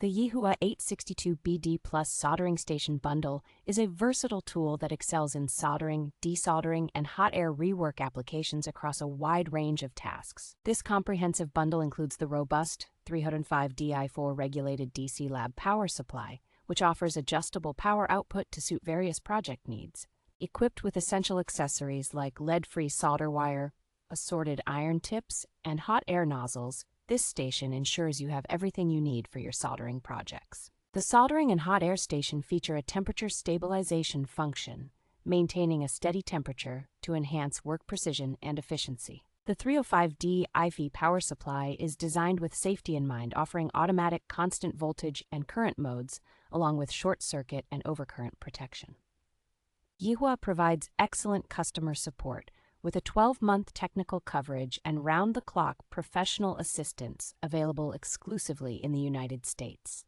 The YIHUA 862BD Soldering Station Bundle is a versatile tool that excels in soldering, desoldering, and hot air rework applications across a wide range of tasks. This comprehensive bundle includes the robust 305di4 regulated DC lab power supply, which offers adjustable power output to suit various project needs. Equipped with essential accessories like lead-free solder wire, assorted iron tips, and hot air nozzles, this station ensures you have everything you need for your soldering projects. The soldering and hot air station feature a temperature stabilization function, maintaining a steady temperature to enhance work precision and efficiency. The 305D IV power supply is designed with safety in mind, offering automatic constant voltage and current modes, along with short circuit and overcurrent protection. YIHUA provides excellent customer support, with a 12-month technical coverage and round-the-clock professional assistance available exclusively in the United States.